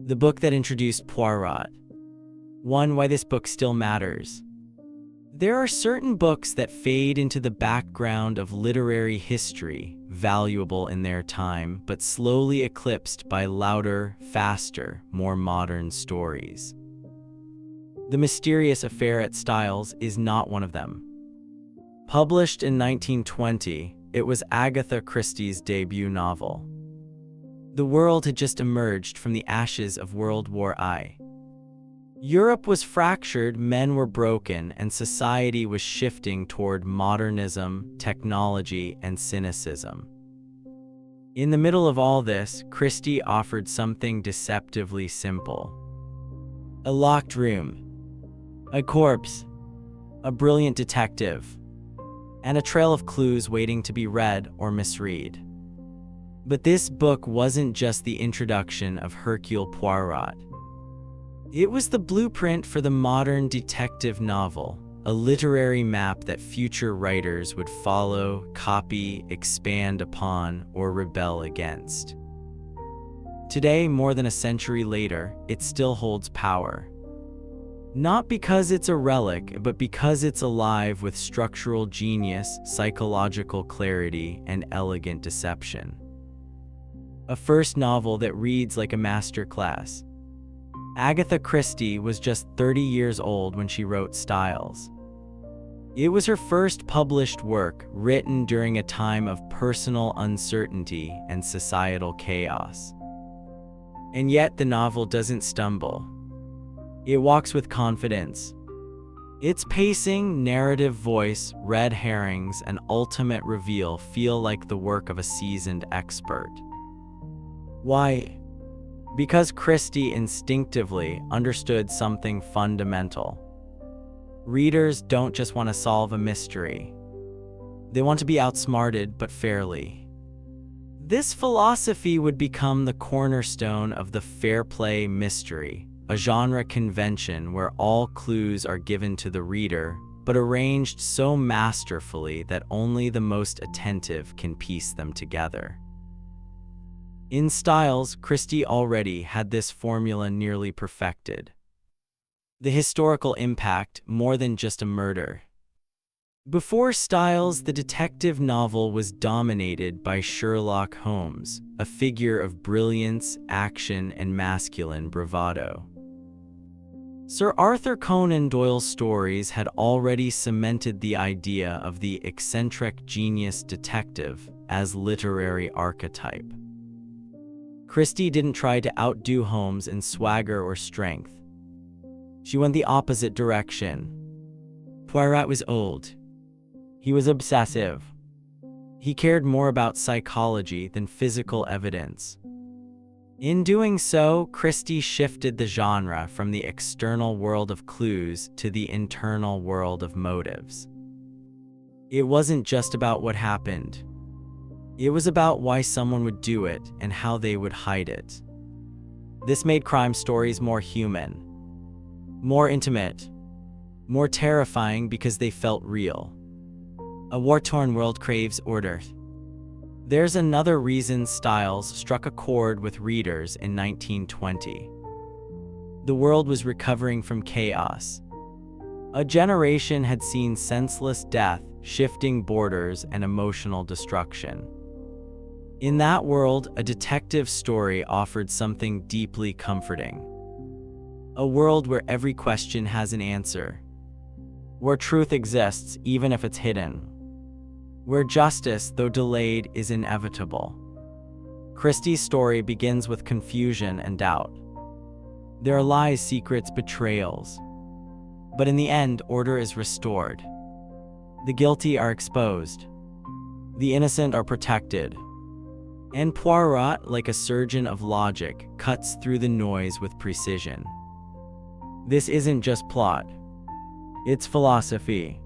the book that introduced Poirot. Why this book still matters. There are certain books that fade into the background of literary history, valuable in their time, but slowly eclipsed by louder, faster, more modern stories. The Mysterious Affair at Styles is not one of them. Published in 1920, it was Agatha Christie's debut novel. The world had just emerged from the ashes of World War I. Europe was fractured, men were broken, and society was shifting toward modernism, technology, and cynicism. In the middle of all this, Christie offered something deceptively simple. A locked room, a corpse, a brilliant detective, and a trail of clues waiting to be read or misread. But this book wasn't just the introduction of Hercule Poirot. It was the blueprint for the modern detective novel, a literary map that future writers would follow, copy, expand upon, or rebel against. Today, more than a century later, it still holds power. Not because it's a relic, but because it's alive with structural genius, psychological clarity, and elegant deception. A first novel that reads like a masterclass. Agatha Christie was just 30 years old when she wrote Styles. It was her first published work, written during a time of personal uncertainty and societal chaos. And yet the novel doesn't stumble. It walks with confidence. Its pacing, narrative voice, red herrings, and ultimate reveal feel like the work of a seasoned expert. Why? Because Christie instinctively understood something fundamental. Readers don't just want to solve a mystery. They want to be outsmarted, but fairly. This philosophy would become the cornerstone of the fair play mystery, a genre convention where all clues are given to the reader, but arranged so masterfully that only the most attentive can piece them together. In Styles, Christie already had this formula nearly perfected. The historical impact, more than just a murder. Before Styles, the detective novel was dominated by Sherlock Holmes, a figure of brilliance, action, and masculine bravado. Sir Arthur Conan Doyle's stories had already cemented the idea of the eccentric genius detective as literary archetype. Christie didn't try to outdo Holmes in swagger or strength. She went the opposite direction. Poirot was old. He was obsessive. He cared more about psychology than physical evidence. In doing so, Christie shifted the genre from the external world of clues to the internal world of motives. It wasn't just about what happened. It was about why someone would do it and how they would hide it. This made crime stories more human, more intimate, more terrifying because they felt real. A war-torn world craves order. There's another reason Styles struck a chord with readers in 1920. The world was recovering from chaos. A generation had seen senseless death, shifting borders, and emotional destruction. In that world, a detective story offered something deeply comforting. A world where every question has an answer. Where truth exists, even if it's hidden. Where justice, though delayed, is inevitable. Christie's story begins with confusion and doubt. There are lies, secrets, betrayals. But in the end, order is restored. The guilty are exposed. The innocent are protected. And Poirot, like a surgeon of logic, cuts through the noise with precision. This isn't just plot. It's philosophy.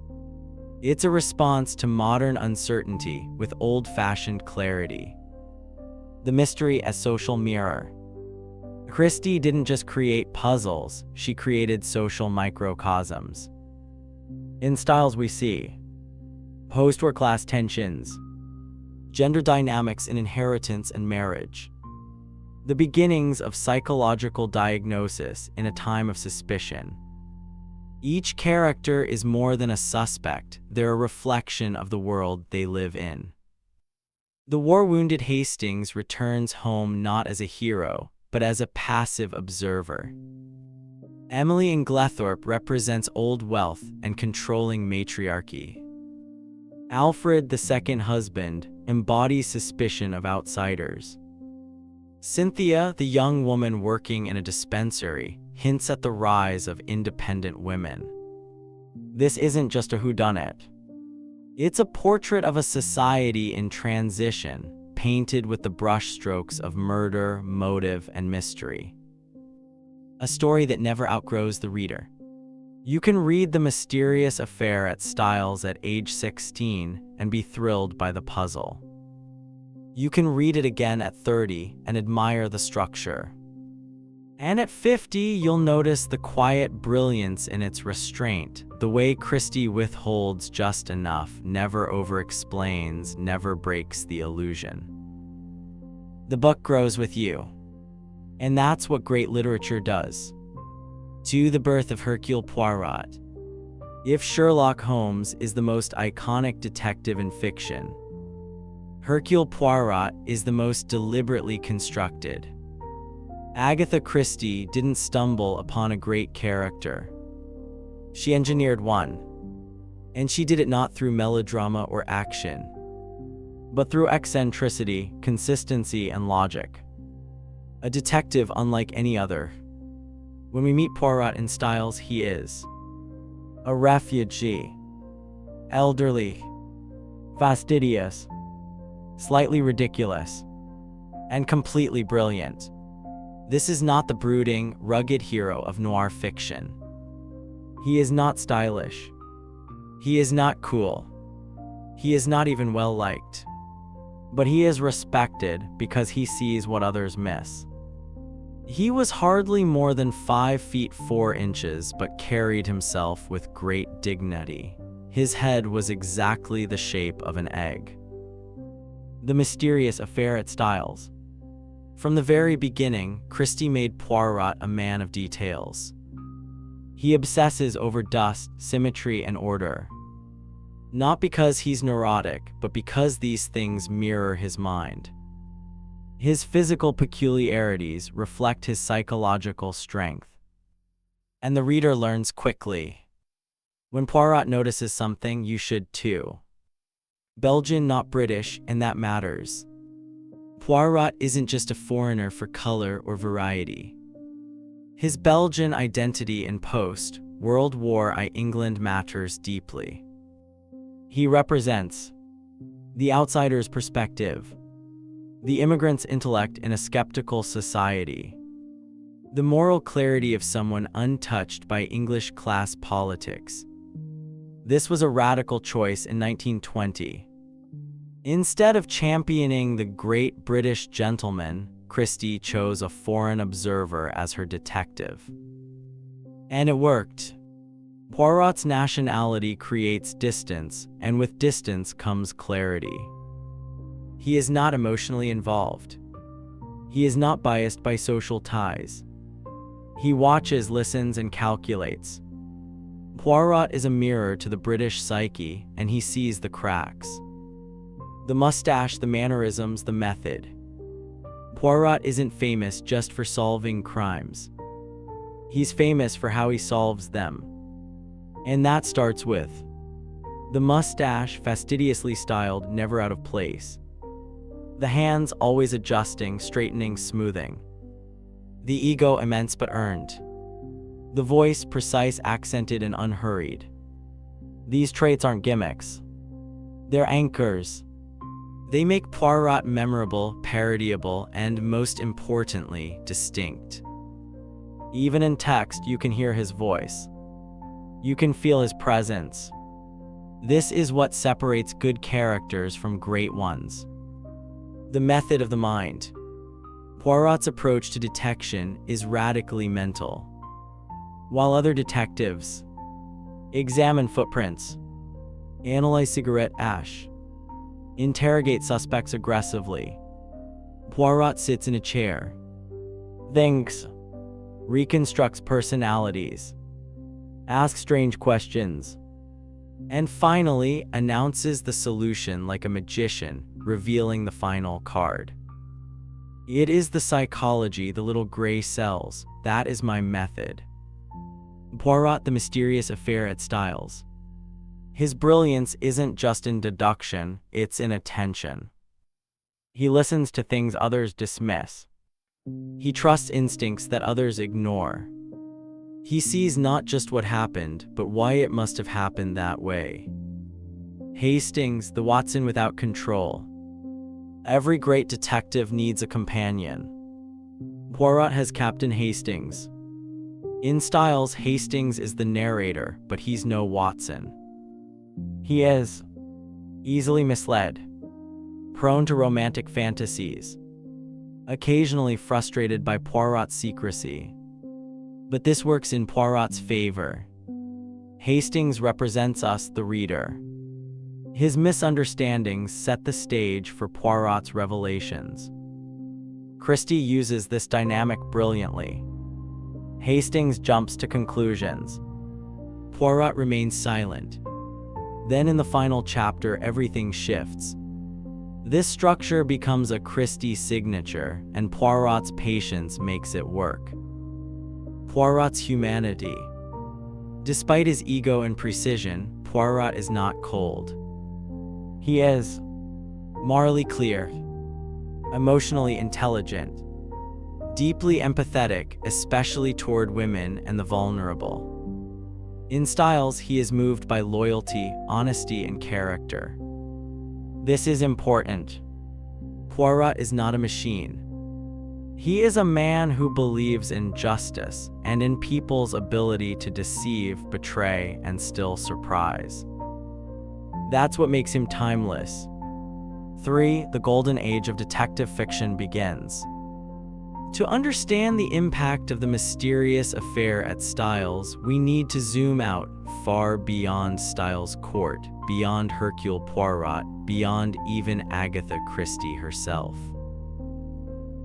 It's a response to modern uncertainty with old-fashioned clarity. The mystery as social mirror. Christie didn't just create puzzles, she created social microcosms. In Styles we see post-war class tensions, gender dynamics in inheritance and marriage, the beginnings of psychological diagnosis in a time of suspicion. Each character is more than a suspect, they're a reflection of the world they live in. The war-wounded Hastings returns home not as a hero, but as a passive observer. Emily in Glethorp represents old wealth and controlling matriarchy. Alfred, the second husband, embodies suspicion of outsiders. Cynthia, the young woman working in a dispensary, hints at the rise of independent women. This isn't just a whodunit. It's a portrait of a society in transition, painted with the brushstrokes of murder, motive, and mystery. A story that never outgrows the reader. You can read The Mysterious Affair at Styles at age 16 and be thrilled by the puzzle. You can read it again at 30 and admire the structure. And at 50, you'll notice the quiet brilliance in its restraint, the way Christie withholds just enough, never over-explains, never breaks the illusion. The book grows with you. And that's what great literature does. To The Birth of Hercule Poirot. If Sherlock Holmes is the most iconic detective in fiction, Hercule Poirot is the most deliberately constructed. Agatha Christie didn't stumble upon a great character. She engineered one. And she did it not through melodrama or action, but through eccentricity, consistency, and logic. A detective unlike any other. When we meet Poirot in Styles, he is a refugee, elderly, fastidious, slightly ridiculous, and completely brilliant. This is not the brooding, rugged hero of noir fiction. He is not stylish. He is not cool. He is not even well-liked. But he is respected because he sees what others miss. He was hardly more than 5 feet 4 inches, but carried himself with great dignity. His head was exactly the shape of an egg. The Mysterious Affair at Styles. From the very beginning, Christie made Poirot a man of details. He obsesses over dust, symmetry, and order. Not because he's neurotic, but because these things mirror his mind. His physical peculiarities reflect his psychological strength. And the reader learns quickly. When Poirot notices something, you should too. Belgian, not British, and that matters. Poirot isn't just a foreigner for color or variety. His Belgian identity in post-World War I England matters deeply. He represents the outsider's perspective, the immigrant's intellect in a skeptical society, the moral clarity of someone untouched by English class politics. This was a radical choice in 1920. Instead of championing the great British gentleman, Christie chose a foreign observer as her detective. And it worked. Poirot's nationality creates distance, and with distance comes clarity. He is not emotionally involved. He is not biased by social ties. He watches, listens, and calculates. Poirot is a mirror to the British psyche, and he sees the cracks. The mustache, the mannerisms, the method. Poirot isn't famous just for solving crimes. He's famous for how he solves them. And that starts with the mustache, fastidiously styled, never out of place. The hands always adjusting, straightening, smoothing. The ego immense but earned. The voice precise, accented, and unhurried. These traits aren't gimmicks. They're anchors. They make Poirot memorable, parodiable, and most importantly, distinct. Even in text, you can hear his voice. You can feel his presence. This is what separates good characters from great ones. The method of the mind. Poirot's approach to detection is radically mental. While other detectives examine footprints, analyze cigarette ash, interrogate suspects aggressively, Poirot sits in a chair. thinks, reconstructs personalities, asks strange questions, and finally announces the solution like a magician, revealing the final card. It is the psychology, the little gray cells. That is my method. Poirot, the mysterious affair at Styles. His brilliance isn't just in deduction, it's in attention. He listens to things others dismiss. He trusts instincts that others ignore. He sees not just what happened, but why it must have happened that way. Hastings, the Watson without control. Every great detective needs a companion. Poirot has Captain Hastings. In Styles, Hastings is the narrator, but he's no Watson. He is easily misled, prone to romantic fantasies, occasionally frustrated by Poirot's secrecy. But this works in Poirot's favor. Hastings represents us, the reader. His misunderstandings set the stage for Poirot's revelations. Christie uses this dynamic brilliantly. Hastings jumps to conclusions. Poirot remains silent. Then in the final chapter, everything shifts. This structure becomes a Christie signature, and Poirot's patience makes it work. Poirot's humanity. Despite his ego and precision, Poirot is not cold. He is morally clear, emotionally intelligent, deeply empathetic, especially toward women and the vulnerable. In Styles, he is moved by loyalty, honesty, and character. This is important. Poirot is not a machine. He is a man who believes in justice and in people's ability to deceive, betray, and still surprise. That's what makes him timeless. 3. The golden age of detective fiction begins. To understand the impact of the mysterious affair at Styles, we need to zoom out far beyond Styles' court, beyond Hercule Poirot, beyond even Agatha Christie herself.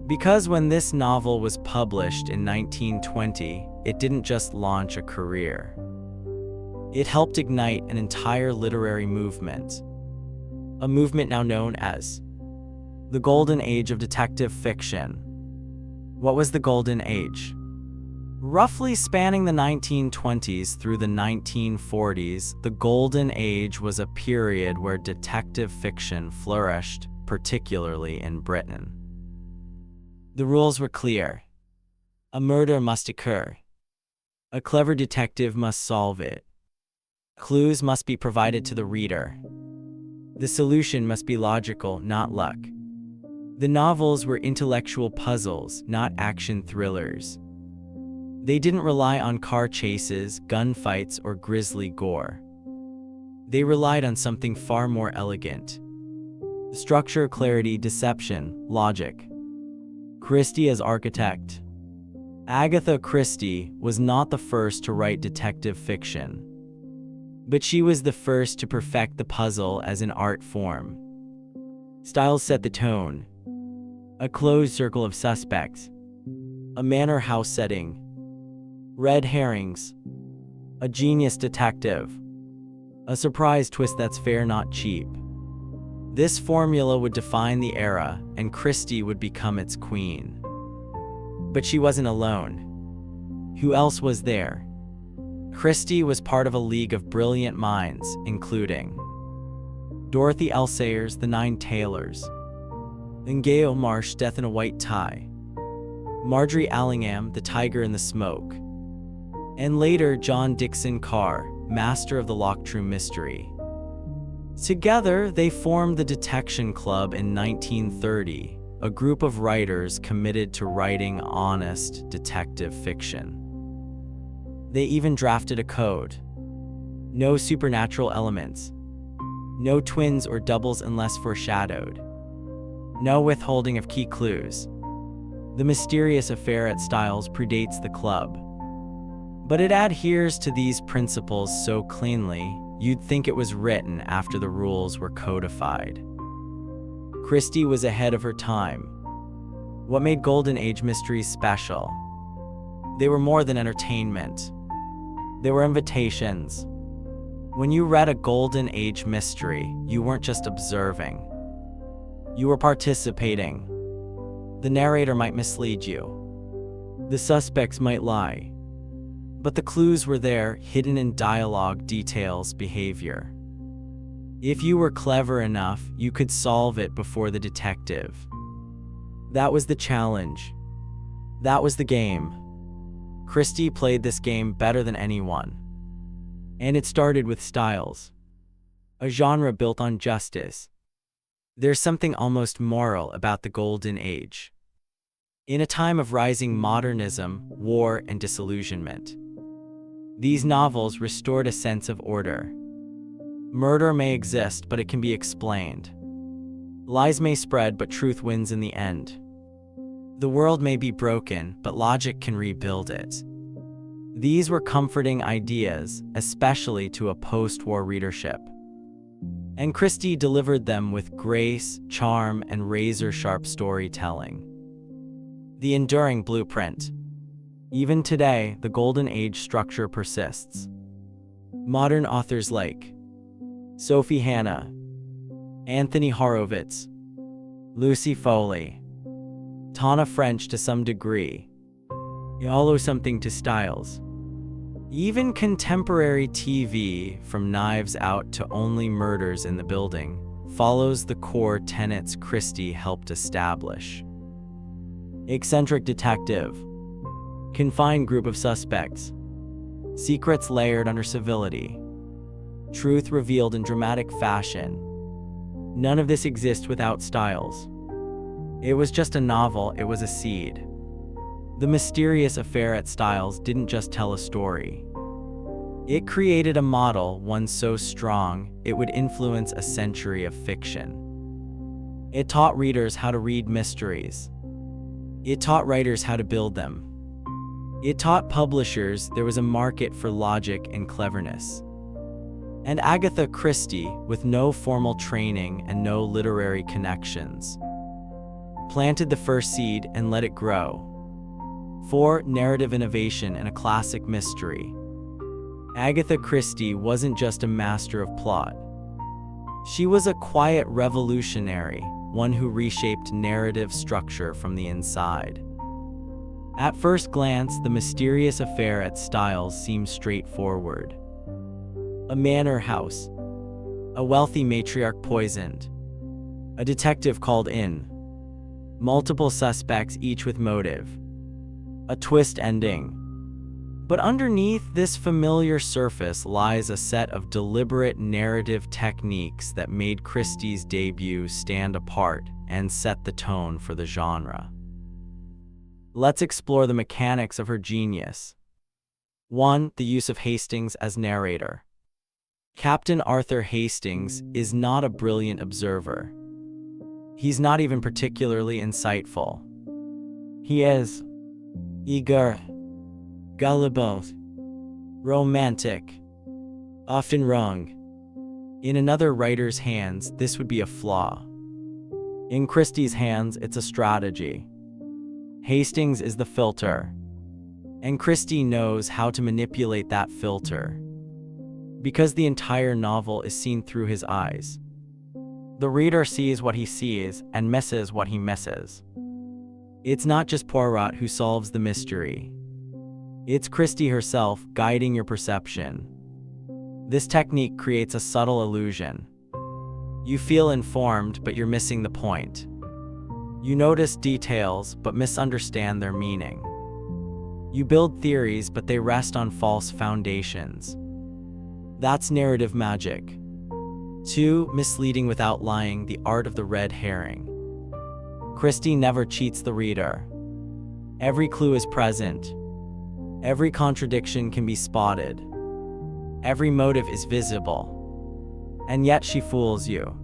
Because when this novel was published in 1920, it didn't just launch a career. It helped ignite an entire literary movement, a movement now known as the Golden Age of Detective Fiction. What was the Golden Age? Roughly spanning the 1920s through the 1940s, the Golden Age was a period where detective fiction flourished, particularly in Britain. The rules were clear. A murder must occur. A clever detective must solve it. Clues must be provided to the reader. The solution must be logical, not luck. The novels were intellectual puzzles, not action thrillers. They didn't rely on car chases, gunfights, or grisly gore. They relied on something far more elegant. Structure, clarity, deception, logic. Christie as architect. Agatha Christie was not the first to write detective fiction, but she was the first to perfect the puzzle as an art form. Styles set the tone. A closed circle of suspects. A manor house setting. Red herrings. A genius detective. A surprise twist that's fair, not cheap. This formula would define the era, and Christie would become its queen. But she wasn't alone. Who else was there? Christie was part of a league of brilliant minds, including Dorothy L. Sayers, The Nine Tailors, Ngaio Marsh, Death in a White Tie, Marjorie Allingham, The Tiger in the Smoke, and later John Dickson Carr, master of the Locktrue Mystery. Together, they formed the Detection Club in 1930, a group of writers committed to writing honest detective fiction. They even drafted a code. No supernatural elements. No twins or doubles unless foreshadowed. No withholding of key clues. The mysterious affair at Styles predates the club, but it adheres to these principles so cleanly, you'd think it was written after the rules were codified. Christie was ahead of her time. What made Golden Age mysteries special? They were more than entertainment. They were invitations. When you read a Golden Age mystery, you weren't just observing. You were participating. The narrator might mislead you. The suspects might lie. But the clues were there, hidden in dialogue, details, behavior. If you were clever enough, you could solve it before the detective. That was the challenge. That was the game. Christie played this game better than anyone. And it started with Styles, a genre built on justice. There's something almost moral about the Golden Age. In a time of rising modernism, war, and disillusionment, these novels restored a sense of order. Murder may exist, but it can be explained. Lies may spread, but truth wins in the end. The world may be broken, but logic can rebuild it. These were comforting ideas, especially to a post-war readership. And Christie delivered them with grace, charm, and razor-sharp storytelling. The enduring blueprint. Even today, the Golden Age structure persists. Modern authors like Sophie Hannah, Anthony Horowitz, Lucy Foley, Tana French to some degree, all owe something to Styles. Even contemporary TV, from Knives Out to Only Murders in the Building, follows the core tenets Christie helped establish. Eccentric detective, confined group of suspects, secrets layered under civility, truth revealed in dramatic fashion. None of this exists without Styles. It was just a novel, it was a seed. The mysterious affair at Styles didn't just tell a story. It created a model, one so strong, it would influence a century of fiction. It taught readers how to read mysteries. It taught writers how to build them. It taught publishers there was a market for logic and cleverness. And Agatha Christie, with no formal training and no literary connections, planted the first seed and let it grow. For narrative innovation and a classic mystery, Agatha Christie wasn't just a master of plot. She was a quiet revolutionary, one who reshaped narrative structure from the inside. At first glance, the mysterious affair at Styles seems straightforward. A manor house, a wealthy matriarch poisoned, a detective called in, multiple suspects, each with motive, a twist ending. But underneath this familiar surface lies a set of deliberate narrative techniques that made Christie's debut stand apart and set the tone for the genre. Let's explore the mechanics of her genius. 1. The use of Hastings as narrator. Captain Arthur Hastings is not a brilliant observer. He's not even particularly insightful. He is eager, gullible, romantic, often wrong. In another writer's hands, this would be a flaw. In Christie's hands, it's a strategy. Hastings is the filter, and Christie knows how to manipulate that filter. Because the entire novel is seen through his eyes, the reader sees what he sees and misses what he misses. It's not just Poirot who solves the mystery. It's Christie herself guiding your perception. This technique creates a subtle illusion. You feel informed, but you're missing the point. You notice details, but misunderstand their meaning. You build theories, but they rest on false foundations. That's narrative magic. 2. Misleading without lying, the art of the red herring. Christie never cheats the reader. Every clue is present. Every contradiction can be spotted. Every motive is visible. And yet she fools you.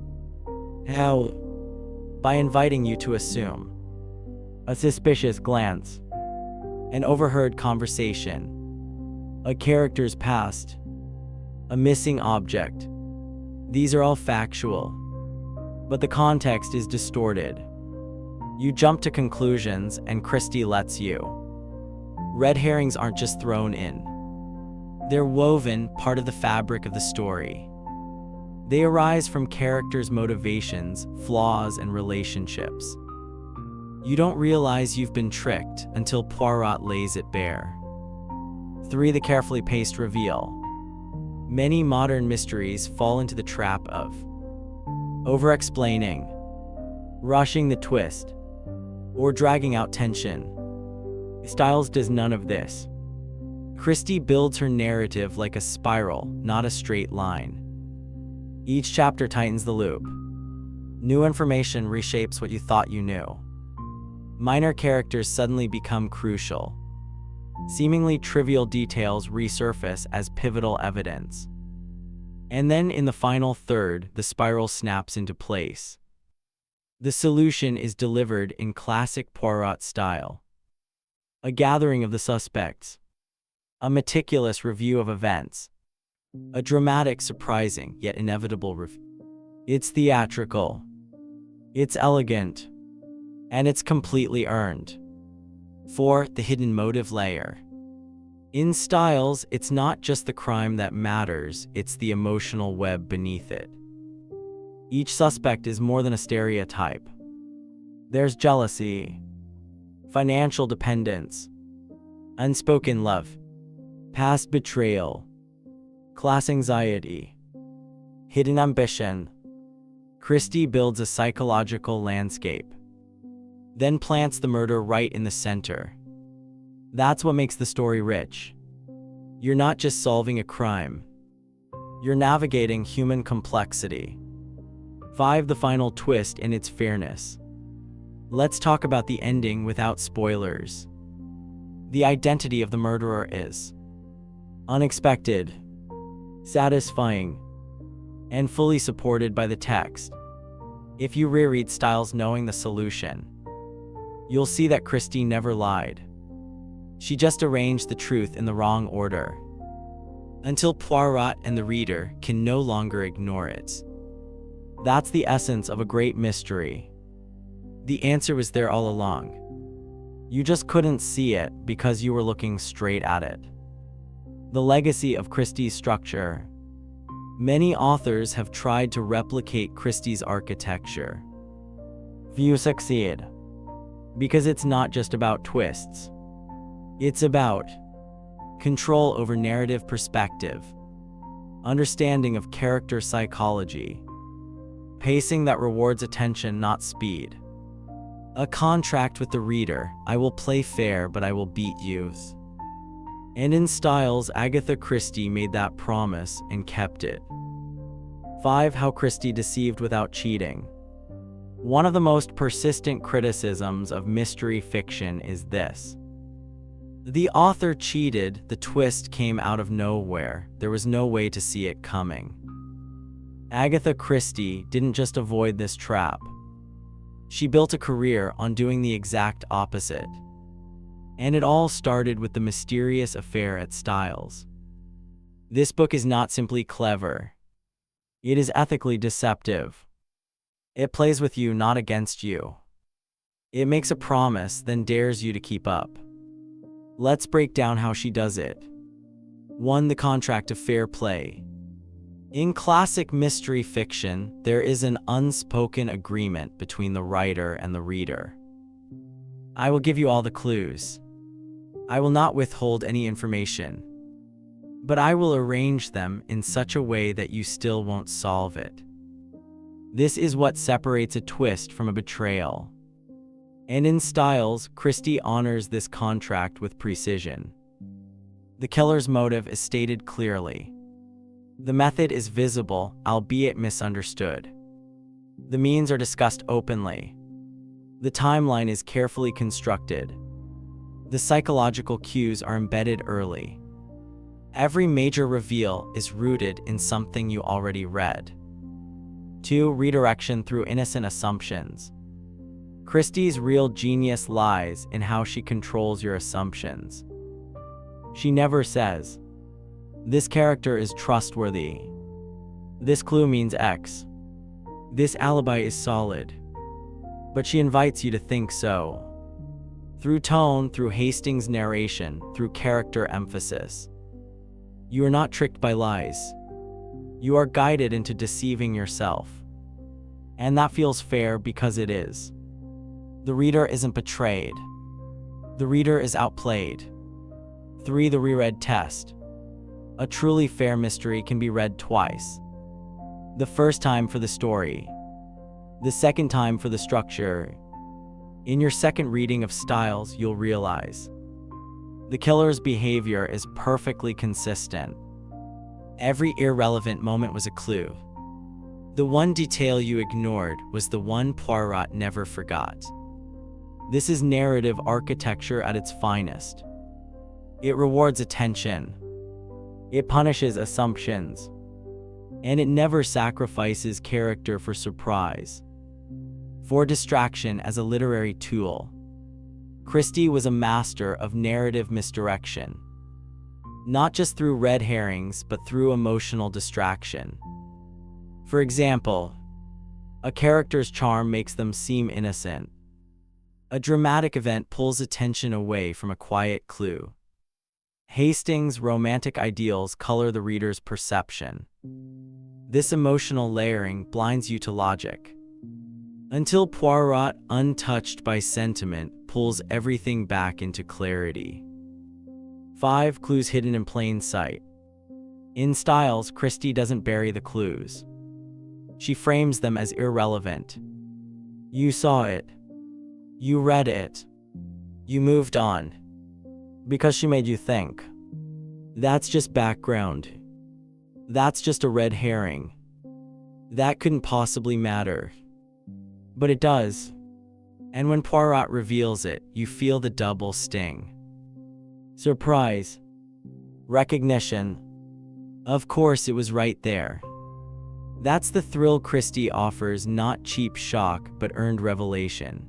How? By inviting you to assume. A suspicious glance. An overheard conversation. A character's past. A missing object. These are all factual. But the context is distorted. You jump to conclusions, and Christie lets you. Red herrings aren't just thrown in. They're woven, part of the fabric of the story. They arise from characters' motivations, flaws, and relationships. You don't realize you've been tricked until Poirot lays it bare. 3. The carefully paced reveal. Many modern mysteries fall into the trap of over-explaining, rushing the twist, or dragging out tension. Styles does none of this. Christie builds her narrative like a spiral, not a straight line. Each chapter tightens the loop. New information reshapes what you thought you knew. Minor characters suddenly become crucial. Seemingly trivial details resurface as pivotal evidence. And then in the final third, the spiral snaps into place. The solution is delivered in classic Poirot style. A gathering of the suspects. A meticulous review of events. A dramatic, surprising, yet inevitable reveal. It's theatrical. It's elegant. And it's completely earned. 4. The hidden motive layer. In Styles, it's not just the crime that matters, it's the emotional web beneath it. Each suspect is more than a stereotype. There's jealousy, financial dependence, unspoken love, past betrayal, class anxiety, hidden ambition. Christie builds a psychological landscape, then plants the murder right in the center. That's what makes the story rich. You're not just solving a crime. You're navigating human complexity. 5. The final twist and its fairness. Let's talk about the ending without spoilers. The identity of the murderer is unexpected, satisfying, and fully supported by the text. If you reread Styles knowing the solution, you'll see that Christie never lied. She just arranged the truth in the wrong order, until Poirot and the reader can no longer ignore it. That's the essence of a great mystery. The answer was there all along. You just couldn't see it because you were looking straight at it. The legacy of Christie's structure. Many authors have tried to replicate Christie's architecture. Few succeed. Because it's not just about twists. It's about control over narrative perspective, understanding of character psychology, pacing that rewards attention, not speed. A contract with the reader: I will play fair, but I will beat you. And in Styles, Agatha Christie made that promise and kept it. 5. How Christie deceived without cheating. One of the most persistent criticisms of mystery fiction is this. The author cheated, the twist came out of nowhere, there was no way to see it coming. Agatha Christie didn't just avoid this trap. She built a career on doing the exact opposite. And it all started with the mysterious affair at Styles. This book is not simply clever. It is ethically deceptive. It plays with you, not against you. It makes a promise, then dares you to keep up. Let's break down how she does it. 1. The contract of fair play. In classic mystery fiction, there is an unspoken agreement between the writer and the reader. I will give you all the clues. I will not withhold any information. But I will arrange them in such a way that you still won't solve it. This is what separates a twist from a betrayal. And in Styles, Christie honors this contract with precision. The killer's motive is stated clearly. The method is visible, albeit misunderstood. The means are discussed openly. The timeline is carefully constructed. The psychological cues are embedded early. Every major reveal is rooted in something you already read. 2. Redirection through innocent assumptions. Christie's real genius lies in how she controls your assumptions. She never says, "This character is trustworthy. This clue means X. This alibi is solid." but she invites you to think so. Through tone, through Hastings' narration, through character emphasis. You are not tricked by lies. You are guided into deceiving yourself. And that feels fair because it is. The reader isn't betrayed. The reader is outplayed. 3. The reread test. A truly fair mystery can be read twice. The first time for the story. The second time for the structure. In your second reading of Styles, you'll realize the killer's behavior is perfectly consistent. Every irrelevant moment was a clue. The one detail you ignored was the one Poirot never forgot. This is narrative architecture at its finest. It rewards attention. It punishes assumptions. And it never sacrifices character for surprise. For distraction as a literary tool. Christie was a master of narrative misdirection. Not just through red herrings, but through emotional distraction. For example, a character's charm makes them seem innocent. A dramatic event pulls attention away from a quiet clue. Hastings' romantic ideals color the reader's perception. This emotional layering blinds you to logic. Until Poirot, untouched by sentiment, pulls everything back into clarity. 5. Clues hidden in plain sight. In Styles, Christie doesn't bury the clues. She frames them as irrelevant. You saw it. You read it. You moved on. Because she made you think. That's just background. That's just a red herring. That couldn't possibly matter. But it does. And when Poirot reveals it, you feel the double sting. Surprise. Recognition. Of course, it was right there. That's the thrill Christie offers, not cheap shock, but earned revelation.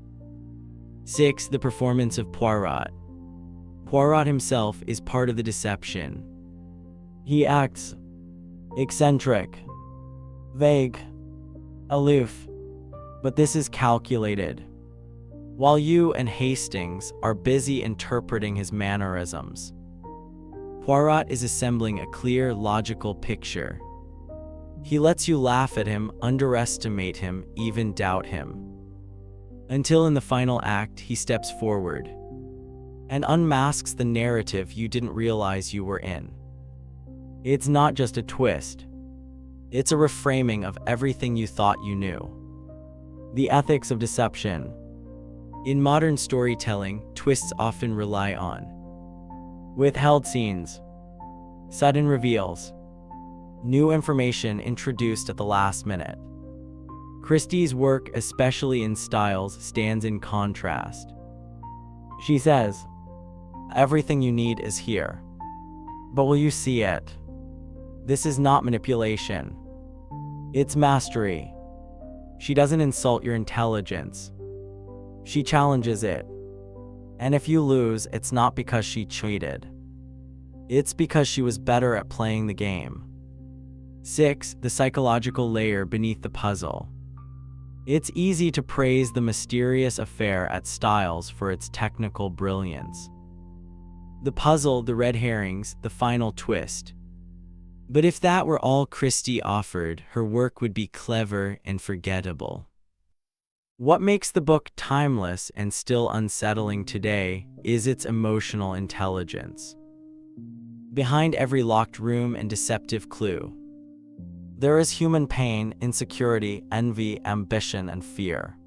6. The performance of Poirot. Poirot himself is part of the deception. He acts eccentric, vague, aloof, but this is calculated. While you and Hastings are busy interpreting his mannerisms, Poirot is assembling a clear, logical picture. He lets you laugh at him, underestimate him, even doubt him. Until in the final act, he steps forward and unmasks the narrative you didn't realize you were in. It's not just a twist. It's a reframing of everything you thought you knew. The ethics of deception. In modern storytelling, twists often rely on withheld scenes, sudden reveals, new information introduced at the last minute. Christie's work, especially in Styles, stands in contrast. She says, everything you need is here. But will you see it? This is not manipulation. It's mastery. She doesn't insult your intelligence. She challenges it. And if you lose, it's not because she cheated. It's because she was better at playing the game. 6. The psychological layer beneath the puzzle. It's easy to praise the mysterious affair at Styles for its technical brilliance. The puzzle, the red herrings, the final twist. But if that were all Christie offered, her work would be clever and forgettable. What makes the book timeless and still unsettling today is its emotional intelligence. Behind every locked room and deceptive clue, there is human pain, insecurity, envy, ambition, and fear.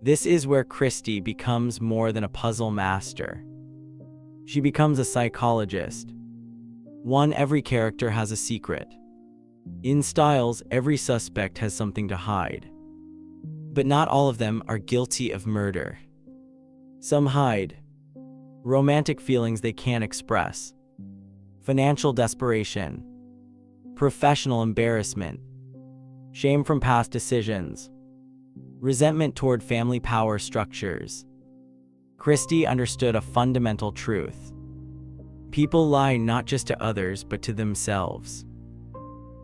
This is where Christie becomes more than a puzzle master. She becomes a psychologist. Every character has a secret. In Styles, every suspect has something to hide. But not all of them are guilty of murder. Some hide romantic feelings they can't express, financial desperation, professional embarrassment, shame from past decisions, resentment toward family power structures. Christie understood a fundamental truth. People lie not just to others, but to themselves.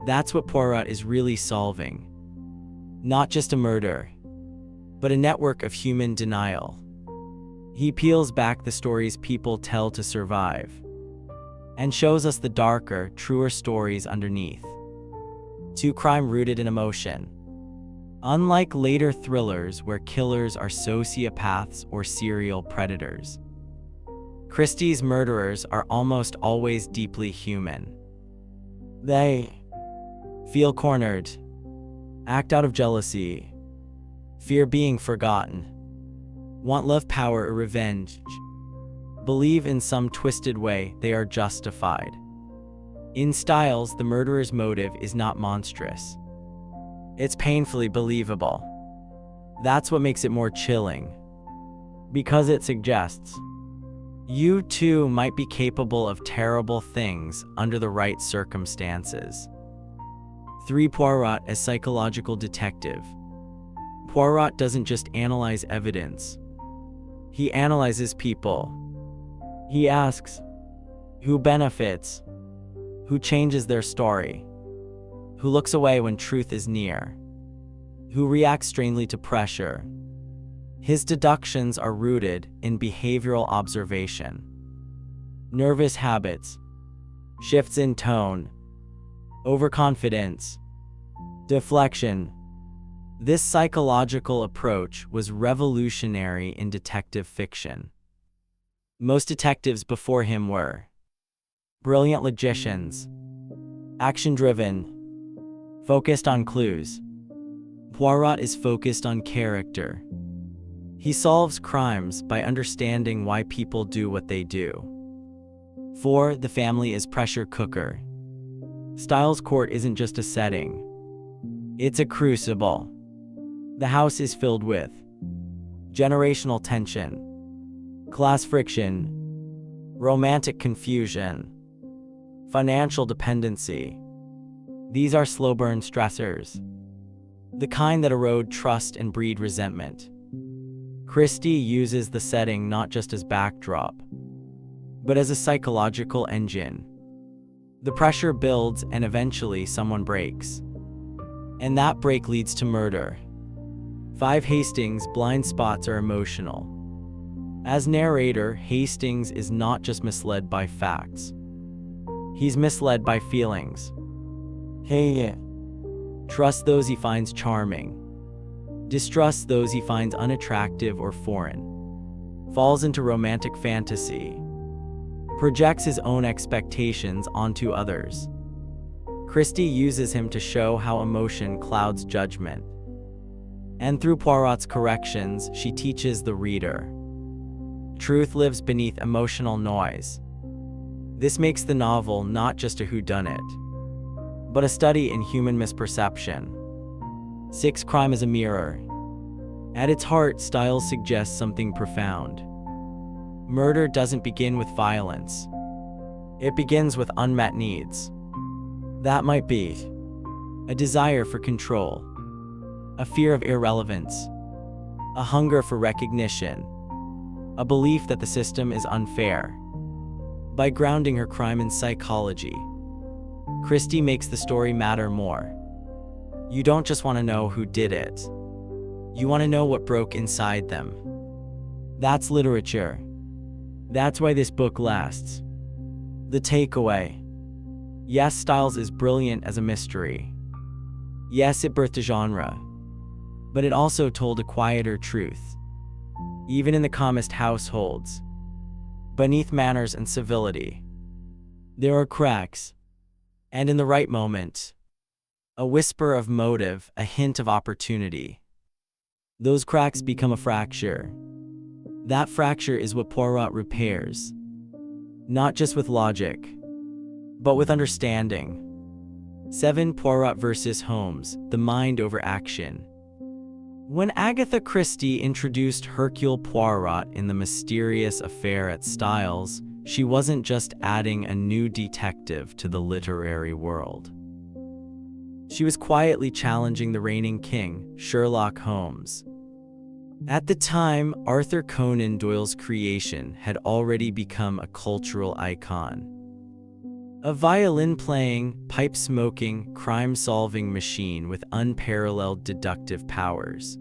That's what Poirot is really solving. Not just a murder, but a network of human denial. He peels back the stories people tell to survive and shows us the darker, truer stories underneath. 2. Crime rooted in emotion. Unlike later thrillers where killers are sociopaths or serial predators, Christie's murderers are almost always deeply human. They feel cornered, act out of jealousy, fear being forgotten, want love, power, or revenge, believe in some twisted way they are justified. In Styles, the murderer's motive is not monstrous. It's painfully believable. That's what makes it more chilling, because it suggests you too might be capable of terrible things under the right circumstances. 3. Poirot as psychological detective. Poirot doesn't just analyze evidence. He analyzes people. He asks, who benefits? Who changes their story? Who looks away when truth is near? Who reacts strangely to pressure? His deductions are rooted in behavioral observation. Nervous habits, shifts in tone, overconfidence, deflection. This psychological approach was revolutionary in detective fiction. Most detectives before him were brilliant logicians, action-driven, focused on clues. Poirot is focused on character. He solves crimes by understanding why people do what they do. 4. The family is pressure cooker. Styles Court isn't just a setting. It's a crucible. The house is filled with generational tension, class friction, romantic confusion, financial dependency. These are slow burn stressors, the kind that erode trust and breed resentment. Christie uses the setting not just as backdrop, but as a psychological engine. The pressure builds and eventually someone breaks. And that break leads to murder. 5. Hastings' blind spots are emotional. As narrator, Hastings is not just misled by facts. He's misled by feelings. He trusts those he finds charming, distrusts those he finds unattractive or foreign, falls into romantic fantasy, projects his own expectations onto others. Christie uses him to show how emotion clouds judgment. And through Poirot's corrections, she teaches the reader. Truth lives beneath emotional noise. This makes the novel not just a whodunit, but a study in human misperception. 6. Crime as a mirror. At its heart, Styles suggests something profound. Murder doesn't begin with violence. It begins with unmet needs. That might be a desire for control, a fear of irrelevance, a hunger for recognition, a belief that the system is unfair. By grounding her crime in psychology, Christie makes the story matter more. You don't just want to know who did it. You want to know what broke inside them. That's literature. That's why this book lasts. The takeaway. Yes, Styles is brilliant as a mystery. Yes, it birthed a genre. But it also told a quieter truth. Even in the calmest households, beneath manners and civility, there are cracks. And in the right moment, a whisper of motive, a hint of opportunity. Those cracks become a fracture. That fracture is what Poirot repairs. Not just with logic, but with understanding. 7. Poirot versus Holmes, the mind over action. When Agatha Christie introduced Hercule Poirot in The Mysterious Affair at Styles, she wasn't just adding a new detective to the literary world. She was quietly challenging the reigning king, Sherlock Holmes. At the time, Arthur Conan Doyle's creation had already become a cultural icon. A violin-playing, pipe-smoking, crime-solving machine with unparalleled deductive powers.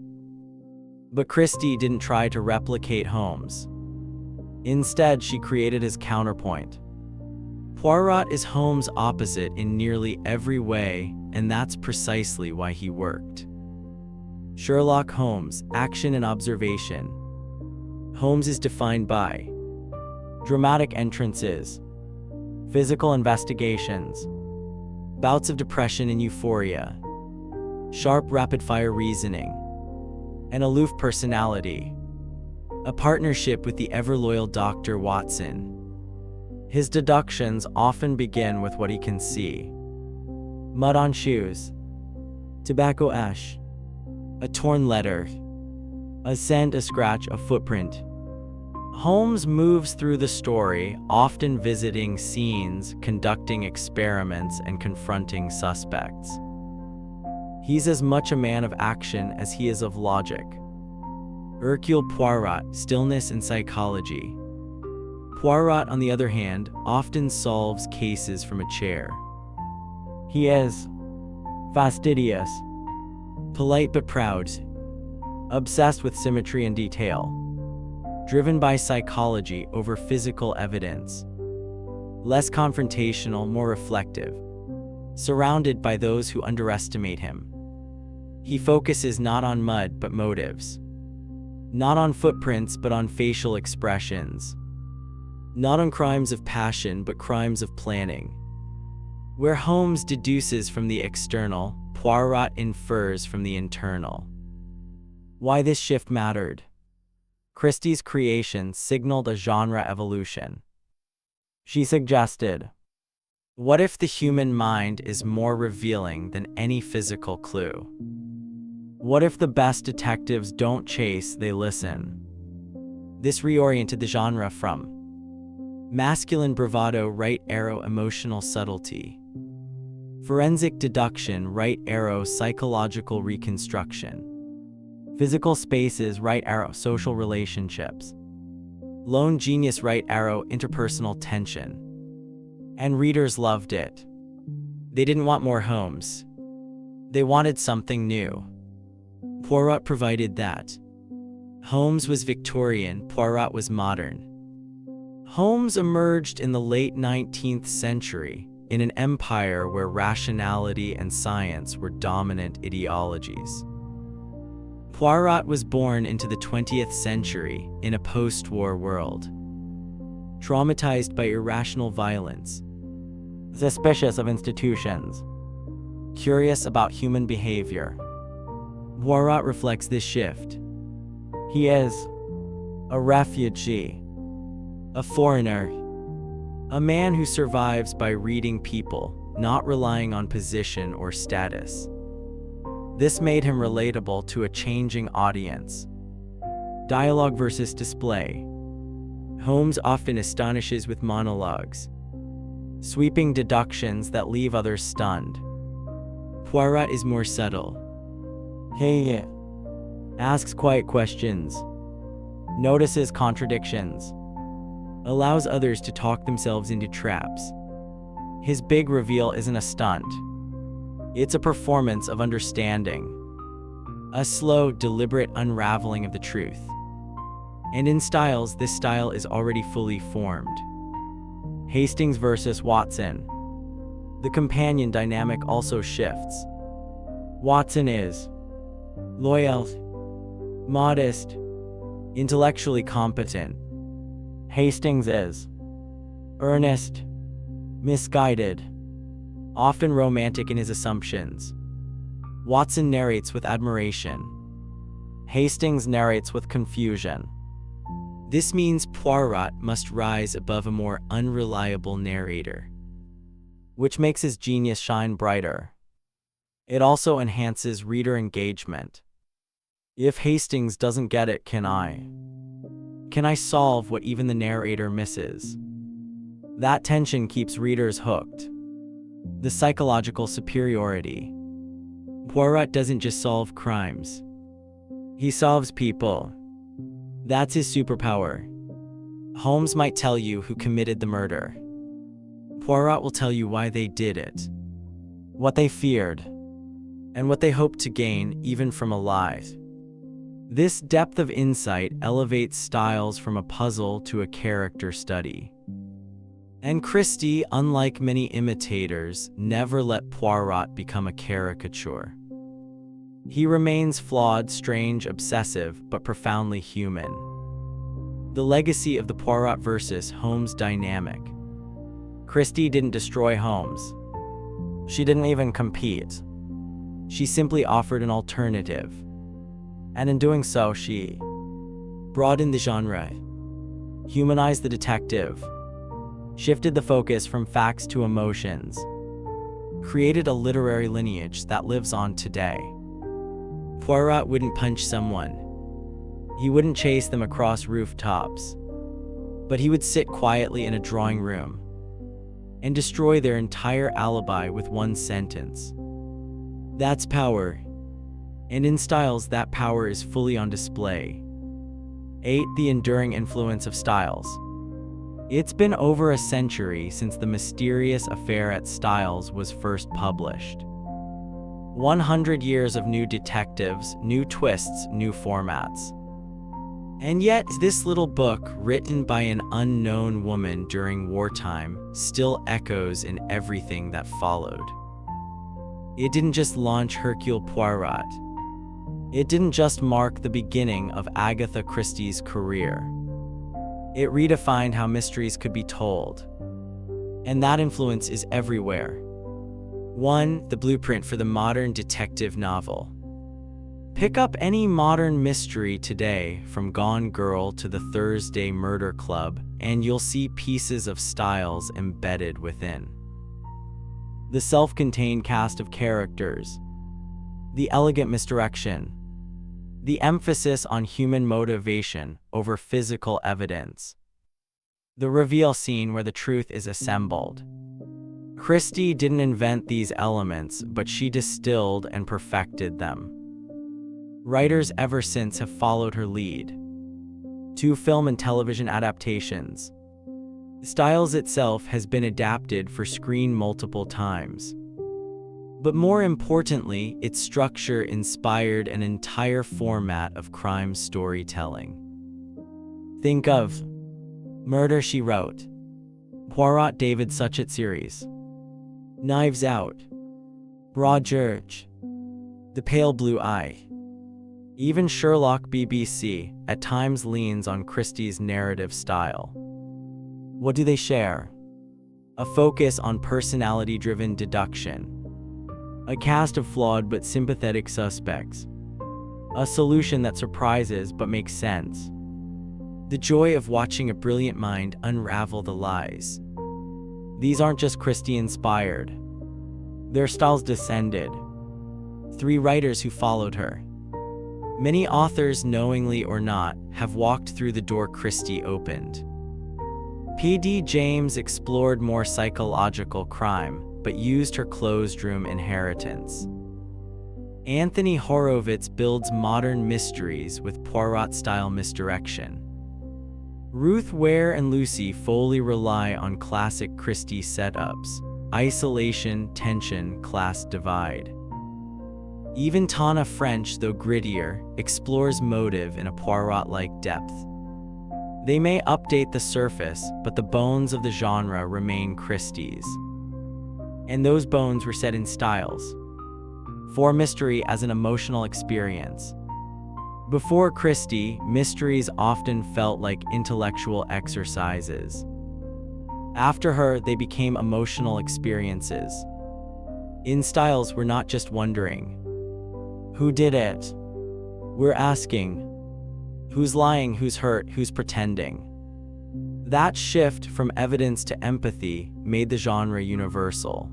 But Christie didn't try to replicate Holmes. Instead, she created his counterpoint. Poirot is Holmes' opposite in nearly every way, and that's precisely why he worked. Sherlock Holmes, action and observation. Holmes is defined by dramatic entrances, physical investigations, bouts of depression and euphoria, sharp rapid-fire reasoning, an aloof personality, a partnership with the ever-loyal Dr. Watson. His deductions often begin with what he can see. Mud on shoes, tobacco ash, a torn letter, a scent, a scratch, a footprint. Holmes moves through the story, often visiting scenes, conducting experiments, and confronting suspects. He's as much a man of action as he is of logic. Hercule Poirot, stillness and psychology. Poirot, on the other hand, often solves cases from a chair. He is fastidious, polite but proud, obsessed with symmetry and detail, driven by psychology over physical evidence, less confrontational, more reflective, surrounded by those who underestimate him. He focuses not on mud but motives, not on footprints but on facial expressions, not on crimes of passion but crimes of planning. Where Holmes deduces from the external, Poirot infers from the internal. Why this shift mattered? Christie's creation signaled a genre evolution. She suggested, what if the human mind is more revealing than any physical clue? What if the best detectives don't chase, they listen? This reoriented the genre from masculine bravado, right arrow, emotional subtlety, forensic deduction, right arrow, psychological reconstruction, physical spaces, right arrow, social relationships, lone genius, right arrow, interpersonal tension. And readers loved it. They didn't want more Holmes. They wanted something new. Poirot provided that. Holmes was Victorian, Poirot was modern. Holmes emerged in the late 19th century in an empire where rationality and science were dominant ideologies. Poirot was born into the 20th century in a post-war world, traumatized by irrational violence, suspicious of institutions, curious about human behavior. Poirot reflects this shift. He is a refugee, a foreigner, a man who survives by reading people, not relying on position or status. This made him relatable to a changing audience. Dialogue versus display. Holmes often astonishes with monologues, sweeping deductions that leave others stunned. Poirot is more subtle. He asks quiet questions, notices contradictions, allows others to talk themselves into traps. His big reveal isn't a stunt. It's a performance of understanding, a slow, deliberate unraveling of the truth. And in styles, this style is already fully formed. Hastings versus Watson. The companion dynamic also shifts. Watson is loyal, modest, intellectually competent. Hastings is earnest, misguided, often romantic in his assumptions. Watson narrates with admiration. Hastings narrates with confusion. This means Poirot must rise above a more unreliable narrator, which makes his genius shine brighter. It also enhances reader engagement. If Hastings doesn't get it, can I? Can I solve what even the narrator misses? That tension keeps readers hooked. The psychological superiority. Poirot doesn't just solve crimes. He solves people. That's his superpower. Holmes might tell you who committed the murder. Poirot will tell you why they did it, what they feared, and what they hoped to gain even from a lie. This depth of insight elevates styles from a puzzle to a character study. And Christie, unlike many imitators, never let Poirot become a caricature. He remains flawed, strange, obsessive, but profoundly human. The legacy of the Poirot versus Holmes dynamic. Christie didn't destroy Holmes. She didn't even compete. She simply offered an alternative. And in doing so, she broadened the genre, humanized the detective, shifted the focus from facts to emotions, created a literary lineage that lives on today. Poirot wouldn't punch someone. He wouldn't chase them across rooftops. But he would sit quietly in a drawing room and destroy their entire alibi with one sentence. That's power. And in Styles, that power is fully on display. 8. The enduring influence of Styles. It's been over a century since the mysterious affair at Styles was first published. 100 years of new detectives, new twists, new formats. And yet, this little book, written by an unknown woman during wartime, still echoes in everything that followed. It didn't just launch Hercule Poirot. It didn't just mark the beginning of Agatha Christie's career. It redefined how mysteries could be told. And that influence is everywhere. 1. The blueprint for the modern detective novel. Pick up any modern mystery today, from Gone Girl to the Thursday Murder Club, and you'll see pieces of Styles embedded within. The self-contained cast of characters, the elegant misdirection, the emphasis on human motivation over physical evidence, the reveal scene where the truth is assembled. Christie didn't invent these elements, but she distilled and perfected them. Writers ever since have followed her lead. 2. Film and television adaptations. Styles itself has been adapted for screen multiple times. But more importantly, its structure inspired an entire format of crime storytelling. Think of Murder, She Wrote, Poirot David Suchet series, Knives Out, Broad Church, The Pale Blue Eye. Even Sherlock BBC at times leans on Christie's narrative style. What do they share? A focus on personality-driven deduction, a cast of flawed but sympathetic suspects, a solution that surprises but makes sense, the joy of watching a brilliant mind unravel the lies. These aren't just Christie-inspired. Their styles descended. 3 writers who followed her. Many authors, knowingly or not, have walked through the door Christie opened. P.D. James explored more psychological crime, but used her closed-room inheritance. Anthony Horowitz builds modern mysteries with Poirot-style misdirection. Ruth Ware and Lucy Foley rely on classic Christie setups: isolation, tension, class divide. Even Tana French, though grittier, explores motive in a Poirot-like depth. They may update the surface, but the bones of the genre remain Christie's. And those bones were set in Styles. 4. Mystery as an emotional experience. Before Christie, mysteries often felt like intellectual exercises. After her, they became emotional experiences. In Styles, we're not just wondering, who did it? We're asking, who's lying, who's hurt, who's pretending? That shift from evidence to empathy made the genre universal.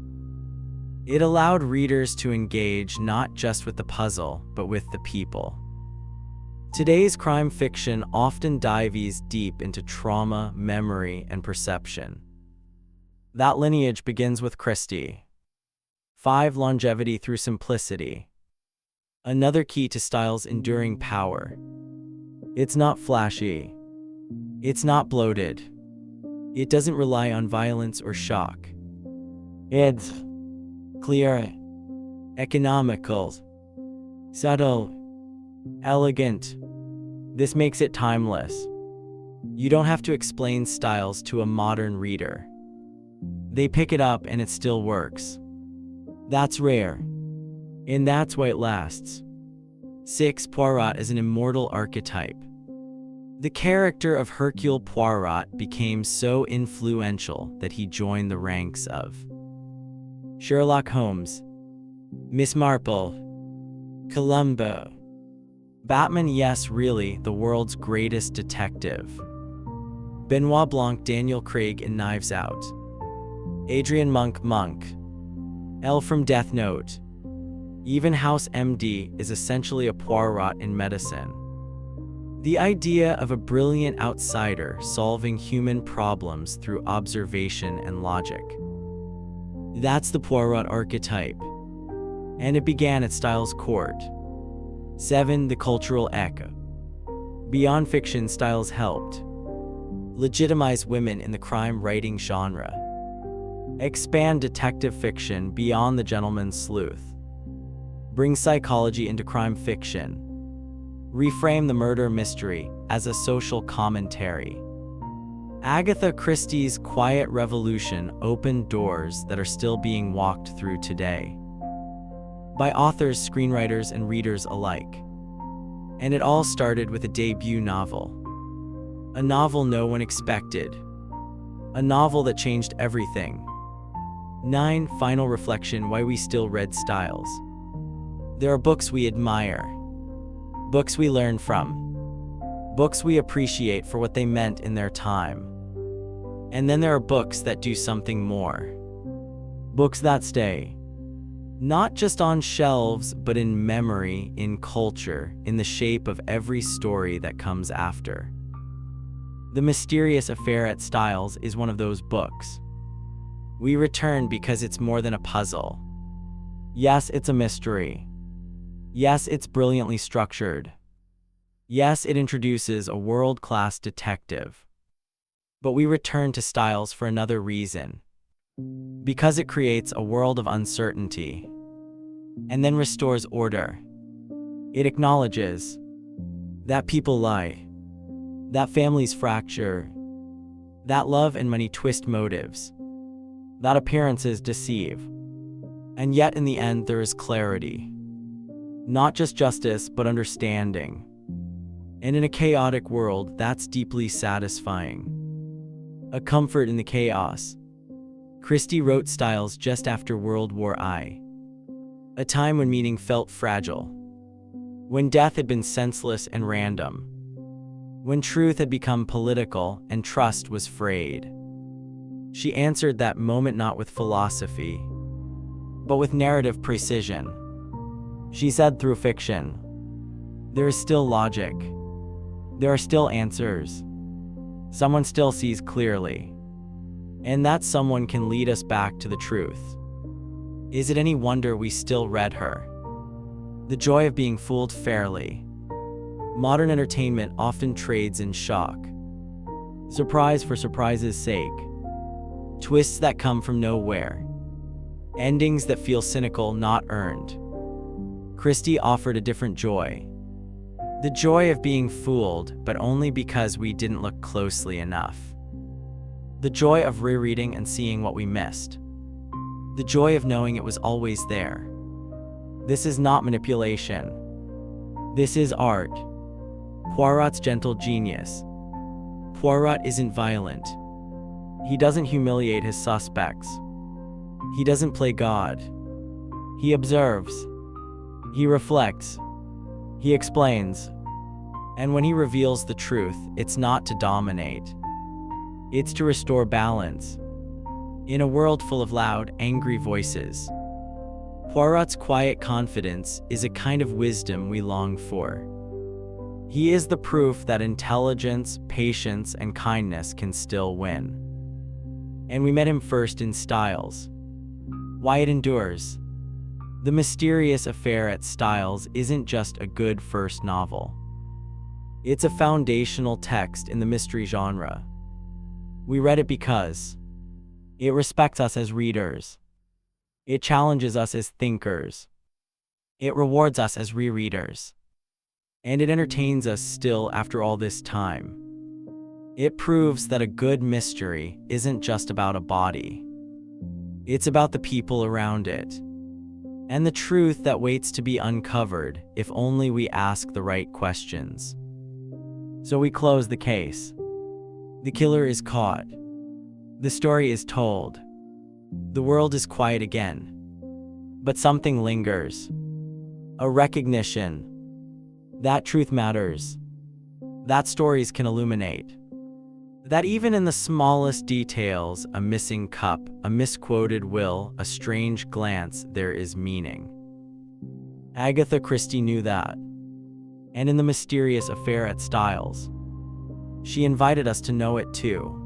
It allowed readers to engage not just with the puzzle, but with the people. Today's crime fiction often dives deep into trauma, memory, and perception. That lineage begins with Christie. 5. Longevity through simplicity. Another key to Styles' enduring power. It's not flashy. It's not bloated. It doesn't rely on violence or shock. It's clear, economical, subtle, elegant, This makes it timeless. You don't have to explain styles to a modern reader. They pick it up and it still works. That's rare. And that's why it lasts. 6. Poirot is an immortal archetype. The character of Hercule Poirot became so influential that he joined the ranks of Sherlock Holmes, Miss Marple, Columbo, Batman, yes, really, the world's greatest detective, Benoit Blanc, Daniel Craig in Knives Out, Adrian Monk, L from Death Note. Even House MD is essentially a Poirot in medicine. The idea of a brilliant outsider solving human problems through observation and logic. That's the Poirot archetype. And it began at Styles' court. 7. The cultural echo. Beyond fiction, Styles helped legitimize women in the crime writing genre, expand detective fiction beyond the gentleman's sleuth, bring psychology into crime fiction, reframe the murder mystery as a social commentary. Agatha Christie's quiet revolution opened doors that are still being walked through today, by authors, screenwriters, and readers alike. And it all started with a debut novel. A novel no one expected. A novel that changed everything. 9. Final reflection: why we still read Styles. There are books we admire, books we learn from, books we appreciate for what they meant in their time. And then there are books that do something more. Books that stay, not just on shelves, but in memory, in culture, in the shape of every story that comes after. The Mysterious Affair at Styles is one of those books. We return because it's more than a puzzle. Yes, it's a mystery. Yes, it's brilliantly structured. Yes, it introduces a world-class detective. But we return to Styles for another reason. Because it creates a world of uncertainty, and then restores order. It acknowledges that people lie, that families fracture, that love and money twist motives, that appearances deceive. And yet in the end there is clarity. Not just justice, but understanding. And in a chaotic world, that's deeply satisfying. A comfort in the chaos. Christie wrote Styles just after World War I. A time when meaning felt fragile. When death had been senseless and random. When truth had become political and trust was frayed. She answered that moment not with philosophy, but with narrative precision. She said, through fiction, there is still logic. There are still answers. Someone still sees clearly. And that someone can lead us back to the truth. Is it any wonder we still read her? The joy of being fooled fairly. Modern entertainment often trades in shock. Surprise for surprise's sake. Twists that come from nowhere. Endings that feel cynical, not earned. Christie offered a different joy. The joy of being fooled, but only because we didn't look closely enough. The joy of rereading and seeing what we missed. The joy of knowing it was always there. This is not manipulation. This is art. Poirot's gentle genius. Poirot isn't violent. He doesn't humiliate his suspects. He doesn't play God. He observes. He reflects. He explains. And when he reveals the truth, it's not to dominate. It's to restore balance. In a world full of loud, angry voices, Poirot's quiet confidence is a kind of wisdom we long for. He is the proof that intelligence, patience, and kindness can still win. And we met him first in Styles. Why it endures. The Mysterious Affair at Styles isn't just a good first novel. It's a foundational text in the mystery genre. We read it because it respects us as readers. It challenges us as thinkers. It rewards us as rereaders. And it entertains us still after all this time. It proves that a good mystery isn't just about a body. It's about the people around it, and the truth that waits to be uncovered if only we ask the right questions. So we close the case. The killer is caught. The story is told. The world is quiet again. But something lingers. A recognition that truth matters, that stories can illuminate, that even in the smallest details, a missing cup, a misquoted will, a strange glance, there is meaning. Agatha Christie knew that. And in The Mysterious Affair at Styles, she invited us to know it too.